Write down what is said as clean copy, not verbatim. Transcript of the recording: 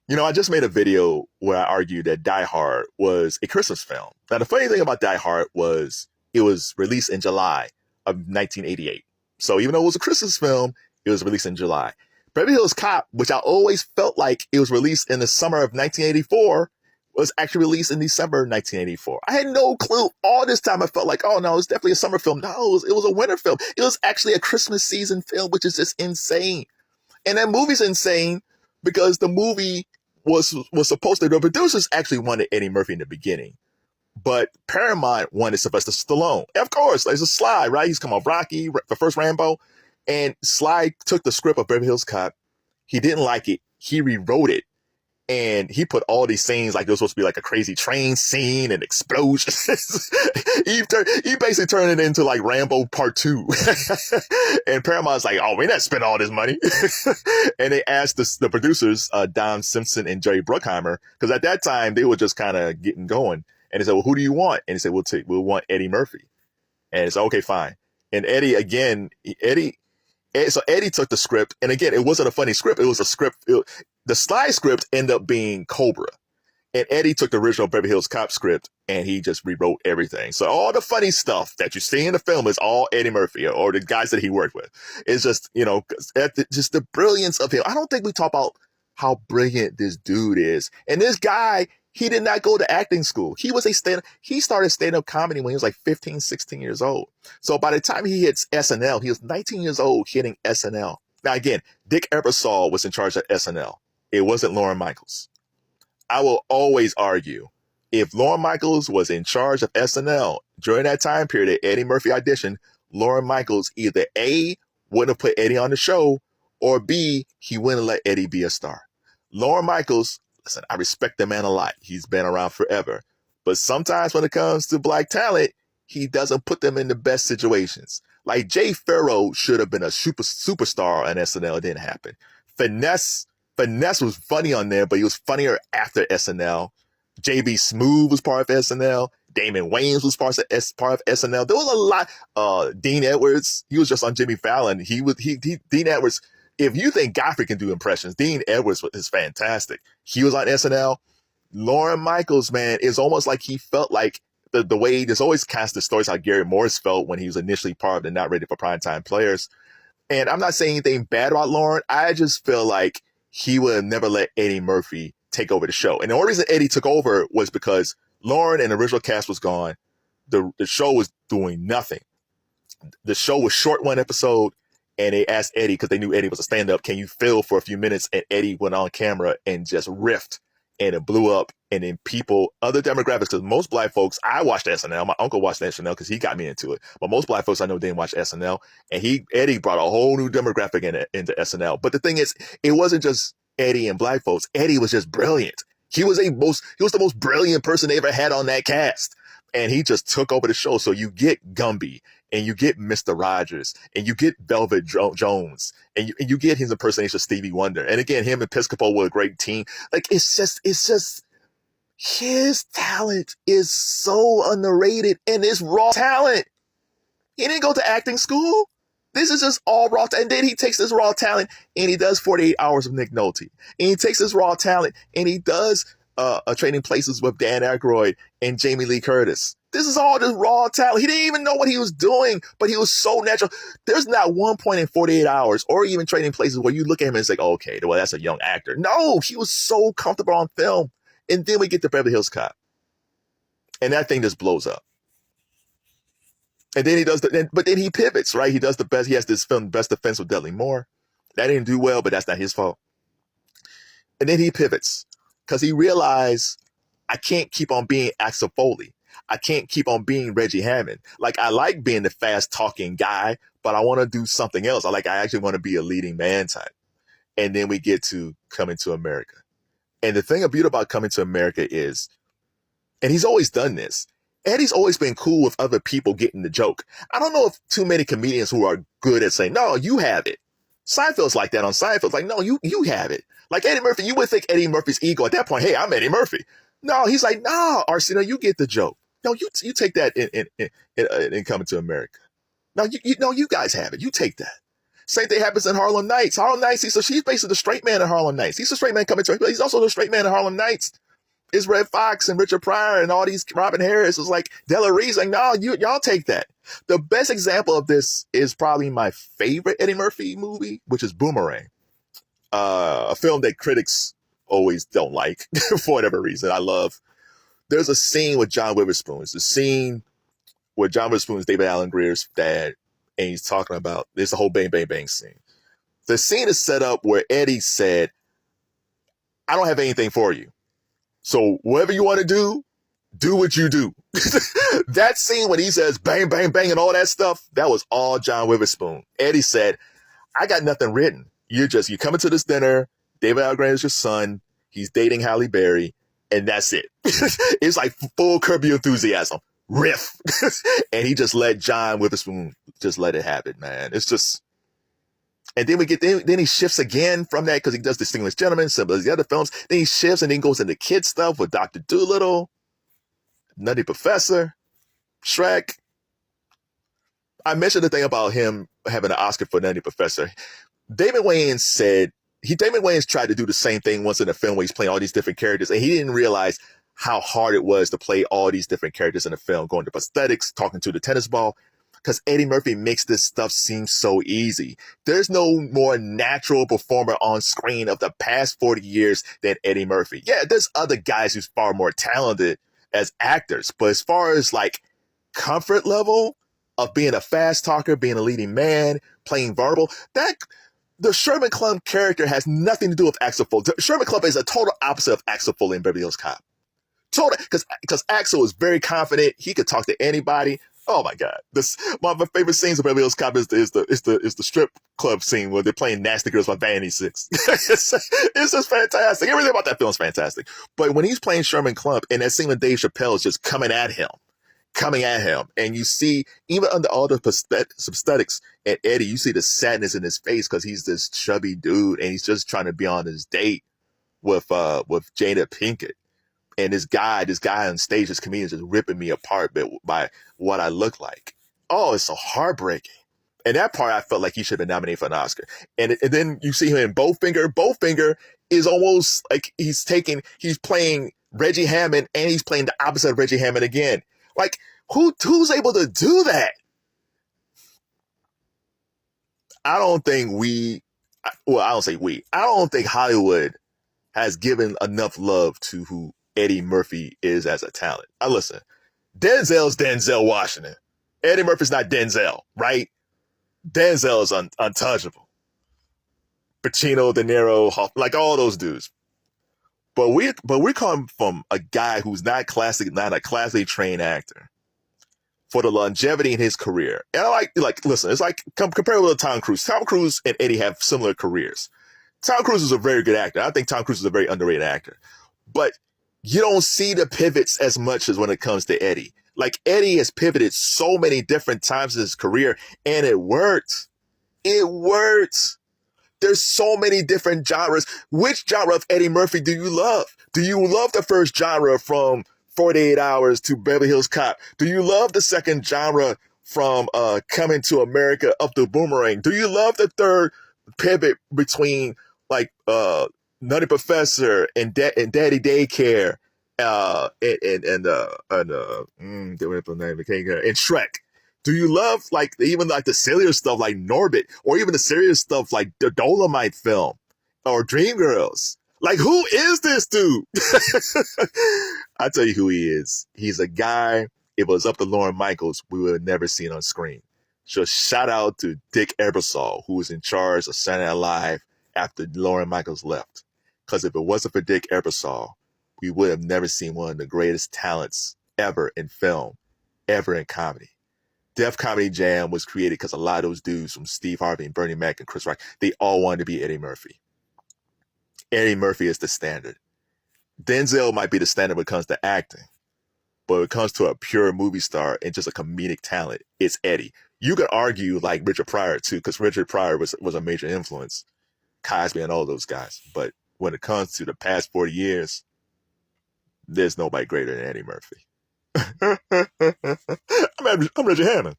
I just made a video where I argued that Die Hard was a Christmas film. Now, the funny thing about Die Hard was it was released in July of 1988. So even though it was a Christmas film, it was released in July. Beverly Hills Cop, which I always felt like it was released in the summer of 1984, was actually released in December of 1984. I had no clue. All this time I felt like, oh no, it's definitely a summer film. No, it was a winter film. It was actually a Christmas season film, which is just insane. And that movie's insane because the movie was supposed to, the producers actually wanted Eddie Murphy in the beginning, but Paramount wanted Sylvester Stallone. Of course, there's a Sly, right? He's come off Rocky, the first Rambo, and Sly took the script of Beverly Hills Cop. He didn't like it. He rewrote it. And he put all these scenes like it was supposed to be like a crazy train scene and explosions. he basically turned it into like Rambo Part 2. And Paramount's like, oh, we not spend all this money. And they asked the producers, Don Simpson and Jerry Bruckheimer, because at that time they were just kind of getting going. And they said, well, who do you want? And he said, we'll want Eddie Murphy. And it's okay, fine. And so Eddie took the script, and again, it wasn't a funny script. It was a script. The Sly script ended up being Cobra, and Eddie took the original Beverly Hills Cop script, and he just rewrote everything. So all the funny stuff that you see in the film is all Eddie Murphy or the guys that he worked with. It's just, just the brilliance of him. I don't think we talk about how brilliant this dude is. And this guy, he did not go to acting school. He started stand-up comedy when he was like 15, 16 years old. So by the time he hits SNL, he was 19 years old hitting SNL. Now again, Dick Ebersol was in charge of SNL. It wasn't Lorne Michaels. I will always argue, if Lorne Michaels was in charge of SNL during that time period that Eddie Murphy auditioned, Lorne Michaels either A, wouldn't have put Eddie on the show, or B, he wouldn't let Eddie be a star. Lorne Michaels, listen, I respect the man a lot. He's been around forever. But sometimes when it comes to black talent, he doesn't put them in the best situations. Like Jay Farrow should have been a superstar on SNL. It didn't happen. Finesse was funny on there, but he was funnier after SNL. JB Smoove was part of SNL. Damon Wayans was part of SNL. There was a lot. Dean Edwards, he was just on Jimmy Fallon. Dean Edwards, if you think Godfrey can do impressions, Dean Edwards is fantastic. He was on SNL. Lorne Michaels, man, it's almost like he felt like the way there's always cast the stories how Gary Morris felt when he was initially part of the Not Ready for Primetime Players. And I'm not saying anything bad about Lorne. I just feel like he would have never let Eddie Murphy take over the show. And the only reason Eddie took over was because Lorne and the original cast was gone. The show was doing nothing. The show was short one episode, and they asked Eddie, because they knew Eddie was a stand-up, can you fill for a few minutes? And Eddie went on camera and just riffed, and it blew up. And then other demographics, because most black folks, I watched SNL. My uncle watched SNL because he got me into it. But most black folks I know didn't watch SNL. And Eddie brought a whole new demographic into SNL. But the thing is, it wasn't just Eddie and black folks. Eddie was just brilliant. He was the most brilliant person they ever had on that cast. And he just took over the show. So you get Gumby, and you get Mr. Rogers, and you get Velvet Jones, and you get his impersonation of Stevie Wonder. And again, him and Piscopo were a great team. Like, it's just his talent is so underrated, and it's raw talent. He didn't go to acting school. This is just all raw talent. And then he takes this raw talent and he does 48 Hours of Nick Nolte. And he takes this raw talent and he does Trading Places with Dan Aykroyd and Jamie Lee Curtis. This is all this raw talent. He didn't even know what he was doing, but he was so natural. There's not one point in 48 Hours or even Trading Places where you look at him and say, oh, okay, well, that's a young actor. No, he was so comfortable on film. And then we get to Beverly Hills Cop. And that thing just blows up. And then but then he pivots, right? He does the best. He has this film, Best Defense with Dudley Moore. That didn't do well, but that's not his fault. And then he pivots because he realized, I can't keep on being Axel Foley. I can't keep on being Reggie Hammond. Like, I like being the fast talking guy, but I want to do something else. I actually want to be a leading man type. And then we get to Coming to America. And the thing beautiful about Coming to America is, and he's always done this, Eddie's always been cool with other people getting the joke. I don't know if too many comedians who are good at saying, no, you have it. Seinfeld's like that on Seinfeld. Like, no, you have it. Like Eddie Murphy, you would think Eddie Murphy's ego at that point, hey, I'm Eddie Murphy. No, he's like, no, Arsenio, you get the joke. No, you take that in Coming to America. No, you guys have it. You take that. Same thing happens in Harlem Nights. Harlem Nights, so she's basically the straight man in Harlem Nights. He's a straight man coming to her, but he's also the straight man in Harlem Nights. It's Red Fox and Richard Pryor and all these Robin Harris. It's like Della Reed's like, no, y'all take that. The best example of this is probably my favorite Eddie Murphy movie, which is Boomerang. A film that critics always don't like for whatever reason. I love. There's a scene with John Witherspoon. It's a scene where John Witherspoon is David Alan Grier's dad, and he's talking about, there's a whole bang, bang, bang scene. The scene is set up where Eddie said, I don't have anything for you. So whatever you want to do what you do. That scene when he says bang, bang, bang and all that stuff, that was all John Witherspoon. Eddie said, I got nothing written. You're coming to this dinner. David Alan Grier is your son. He's dating Halle Berry. And that's it. It's like full Curb Your Enthusiasm. Riff. And he just let John Witherspoon just let it happen, man. It's just, and then then he shifts again from that because he does Distinguished Gentlemen, some of the other films. Then he shifts and then goes into kid stuff with Dr. Dolittle, Nutty Professor, Shrek. I mentioned the thing about him having an Oscar for Nutty Professor. David Wayans tried to do the same thing once in a film where he's playing all these different characters, and he didn't realize how hard it was to play all these different characters in a film, going to prosthetics, talking to the tennis ball. Because Eddie Murphy makes this stuff seem so easy. There's no more natural performer on screen of the past 40 years than Eddie Murphy. Yeah, there's other guys who's far more talented as actors. But as far as like comfort level of being a fast talker, being a leading man, playing verbal, the Sherman Klump character has nothing to do with Axel Foley. Sherman Klump is a total opposite of Axel Foley in Beverly Hills Cop. Total, because Axel is very confident. He could talk to anybody. Oh my God! One of my favorite scenes of Beverly Hills Cop is the strip club scene where they're playing Nasty Girls by Vanity 6. It's just fantastic. Everything about that film is fantastic. But when he's playing Sherman Klump, and that scene with Dave Chappelle is just coming at him, and you see even under all the prosthetics and Eddie, you see the sadness in his face because he's this chubby dude and he's just trying to be on his date with Jada Pinkett. And this guy on stage, this comedian, is just ripping me apart by what I look like. Oh, it's so heartbreaking. And that part, I felt like he should have been nominated for an Oscar. And then you see him in Bowfinger. Bowfinger is almost like he's playing Reggie Hammond, and he's playing the opposite of Reggie Hammond again. Like, who's able to do that? I don't think I don't think Hollywood has given enough love to who Eddie Murphy is as a talent. Listen, Denzel's Denzel Washington. Eddie Murphy's not Denzel, right? Denzel is untouchable. Pacino, De Niro, like all those dudes. But we come from a guy who's not a classically trained actor for the longevity in his career. And I listen, it's like compare with Tom Cruise. Tom Cruise and Eddie have similar careers. Tom Cruise is a very good actor. I think Tom Cruise is a very underrated actor. But you don't see the pivots as much as when it comes to Eddie. Like, Eddie has pivoted so many different times in his career, and it worked. It worked. There's so many different genres. Which genre of Eddie Murphy do you love? Do you love the first genre from 48 Hours to Beverly Hills Cop? Do you love the second genre from Coming to America up to Boomerang? Do you love the third pivot between Nutty Professor and Daddy Daycare, and Shrek? Do you love even the sillier stuff like Norbit, or even the serious stuff like the Dolomite film or Dreamgirls? Like, who is this dude? I tell you who he is. He's a guy. If it was up to Lauren Michaels, we would have never seen on screen. So shout out to Dick Ebersol, who was in charge of Saturday Night Live after Lauren Michaels left. Because if it wasn't for Dick Ebersol, we would have never seen one of the greatest talents ever in film, ever in comedy. Def Comedy Jam was created because a lot of those dudes, from Steve Harvey and Bernie Mac and Chris Rock, they all wanted to be Eddie Murphy. Eddie Murphy is the standard. Denzel might be the standard when it comes to acting, but when it comes to a pure movie star and just a comedic talent, it's Eddie. You could argue like Richard Pryor too, because Richard Pryor was a major influence, Cosby and all those guys. But when it comes to the past 40 years, there's nobody greater than Eddie Murphy. I'm Reggie Hammond.